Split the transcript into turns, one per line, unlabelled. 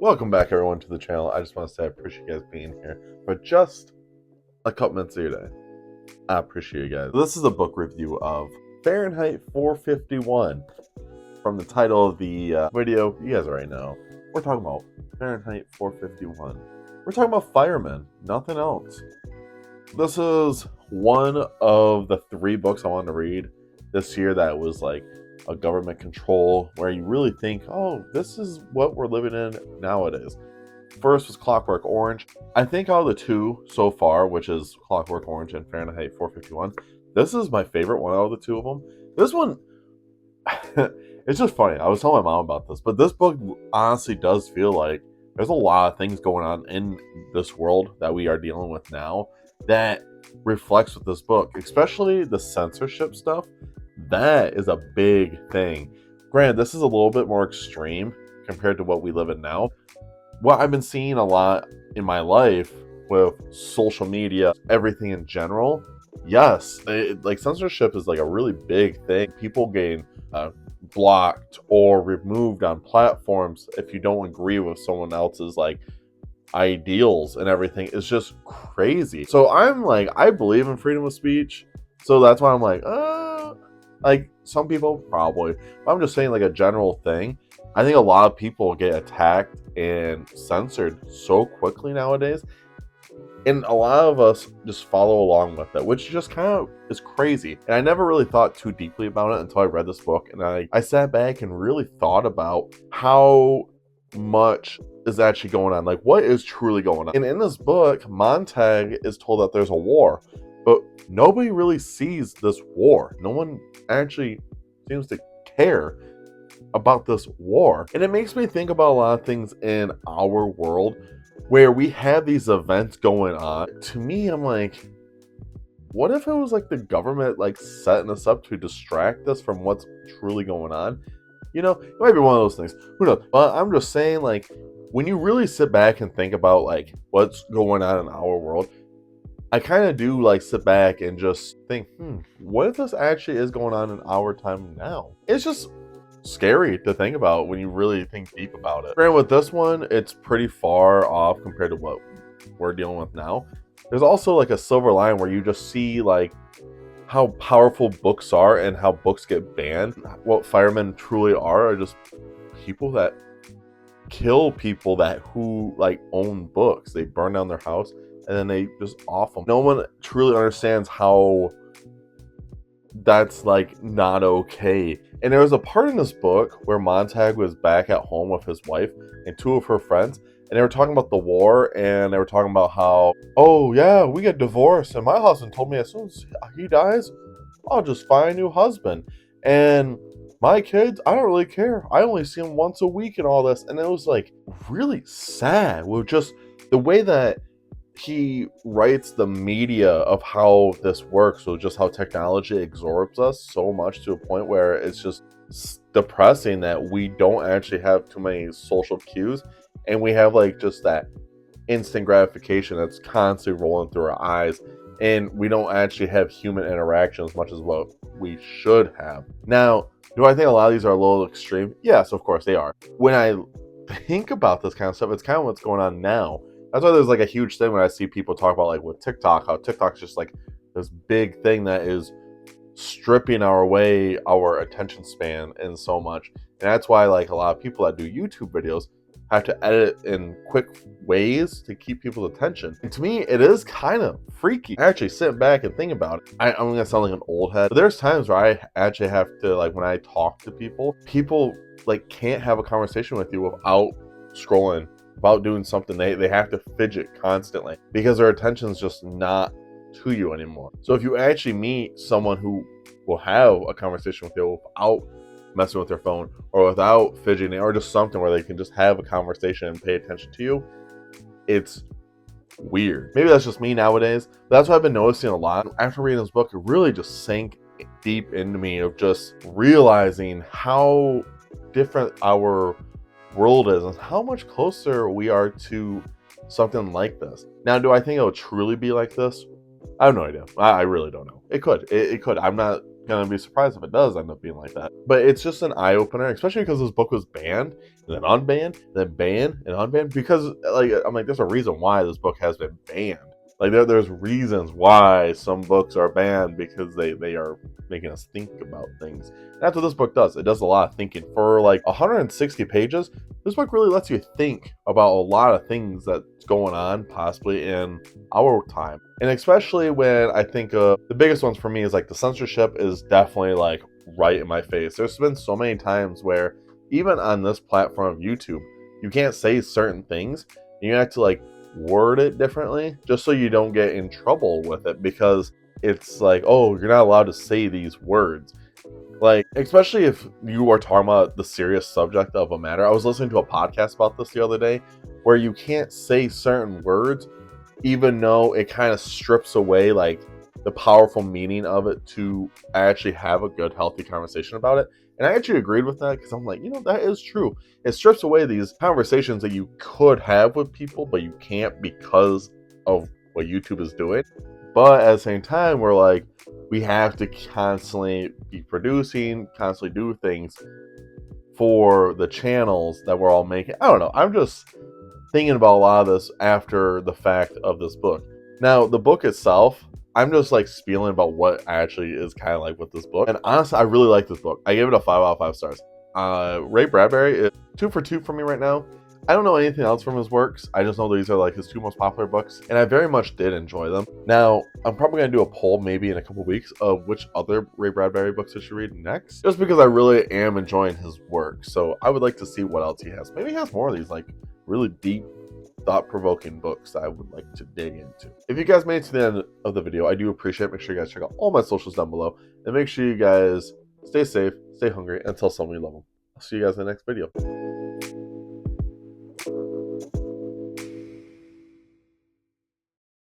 Welcome back, everyone, to the channel. I just want to say I appreciate you guys being here for just a couple minutes of your day. I appreciate you guys. This is a book review of Fahrenheit 451. From the title of the video, you guys already know. We're talking about Fahrenheit 451. We're talking about firemen, nothing else. This is one of the 3 books I wanted to read this year that was like a government control, where you really think, oh, this is what we're living in nowadays. First was Clockwork Orange. I think out of the 2 so far, which is Clockwork Orange and Fahrenheit 451, this is my favorite one out of the 2 of them. This one, it's just funny. I was telling my mom about this, but this book honestly does feel like there's a lot of things going on in this world that we are dealing with now that reflects with this book, especially the censorship stuff. That is a big thing. Granted, this is a little bit more extreme compared to what we live in now. What I've been seeing a lot in my life with social media, everything in general, yes, like censorship is like a really big thing. People getting blocked or removed on platforms if you don't agree with someone else's like ideals and everything is just crazy. So I'm like, I believe in freedom of speech, so that's why I'm like some people probably, but I'm just saying, like a general thing, I think a lot of people get attacked and censored so quickly nowadays, and a lot of us just follow along with it, which just kind of is crazy. And I never really thought too deeply about it until I read this book, and I sat back and really thought about how much is actually going on, like what is truly going on. And in this book, Montag is told that there's a war, but nobody really sees this war. No one actually seems to care about this war. And it makes me think about a lot of things in our world where we have these events going on. To me, I'm like, what if it was like the government like setting us up to distract us from what's truly going on? You know, it might be one of those things. Who knows? But I'm just saying, like, when you really sit back and think about like what's going on in our world, I kind of do like sit back and just think, what if this actually is going on in our time now? It's just scary to think about when you really think deep about it. Granted, with this one, it's pretty far off compared to what we're dealing with now. There's also like a silver line where you just see like how powerful books are and how books get banned. What firemen truly are just people that kill people who like own books. They burn down their house and then they just off them. No one truly understands how that's like not okay. And there was a part in this book where Montag was back at home with his wife and 2 of her friends, and they were talking about the war, and they were talking about how, oh yeah, we get divorced, and my husband told me as soon as he dies, I'll just find a new husband. And my kids, I don't really care. I only see them once a week and all this. And it was like really sad with just the way that he writes the media of how this works, so just how technology absorbs us so much to a point where it's just depressing that we don't actually have too many social cues, and we have like just that instant gratification that's constantly rolling through our eyes, and we don't actually have human interaction as much as what we should have. Now, do I think a lot of these are a little extreme? Yes, of course they are. When I think about this kind of stuff, it's kind of what's going on now. That's why there's like a huge thing when I see people talk about like with TikTok, how TikTok's just like this big thing that is stripping our attention span in so much. And that's why like a lot of people that do YouTube videos have to edit in quick ways to keep people's attention. And to me, it is kind of freaky. I actually sit back and think about it. I'm gonna sound like an old head, but there's times where I actually have to, like, when I talk to people like can't have a conversation with you without scrolling, about doing something. They have to fidget constantly because their attention's just not to you anymore. So if you actually meet someone who will have a conversation with you without messing with their phone or without fidgeting or just something where they can just have a conversation and pay attention to you, it's weird. Maybe that's just me nowadays, but that's what I've been noticing a lot. After reading this book, it really just sank deep into me of just realizing how different our world is and how much closer we are to something like this. Now, do I think it will truly be like this? I have no idea. I really don't know. It could. It could. I'm not gonna be surprised if it does end up being like that. But it's just an eye opener, especially because this book was banned, and then unbanned, then banned, and unbanned. Because like I'm like, there's a reason why this book has been banned. Like there's reasons why some books are banned, because they are making us think about things. And that's what this book does. It does a lot of thinking. For like 160 pages, this book really lets you think about a lot of things that's going on possibly in our time. And especially when I think of the biggest ones for me is like the censorship is definitely like right in my face. There's been so many times where even on this platform of YouTube, you can't say certain things. You have to like word it differently just so you don't get in trouble with it, because it's like, oh, you're not allowed to say these words. Like, especially if you are talking about the serious subject of a matter. I was listening to a podcast about this the other day where you can't say certain words, even though it kind of strips away like the powerful meaning of it to actually have a good, healthy conversation about it. And I actually agreed with that, because I'm like, that is true. It strips away these conversations that you could have with people, but you can't because of what YouTube is doing. But at the same time, we're like, we have to constantly be producing, constantly do things for the channels that we're all making. I don't know. I'm just thinking about a lot of this after the fact of this book. Now, the book itself, I'm just like spieling about what actually is kind of like with this book. And honestly, I really like this book. I gave it a 5 out of 5 stars. Ray Bradbury is 2 for 2 for me right now. I don't know anything else from his works. I just know these are like his 2 most popular books, and I very much did enjoy them. Now, I'm probably going to do a poll maybe in a couple weeks of which other Ray Bradbury books I should read next, just because I really am enjoying his work. So I would like to see what else he has. Maybe he has more of these like really deep, thought-provoking books that I would like to dig into. If you guys made it to the end of the video, I do appreciate it. Make sure you guys check out all my socials down below, and make sure you guys stay safe, stay hungry, and tell someone you love them. I'll see you guys in the next video.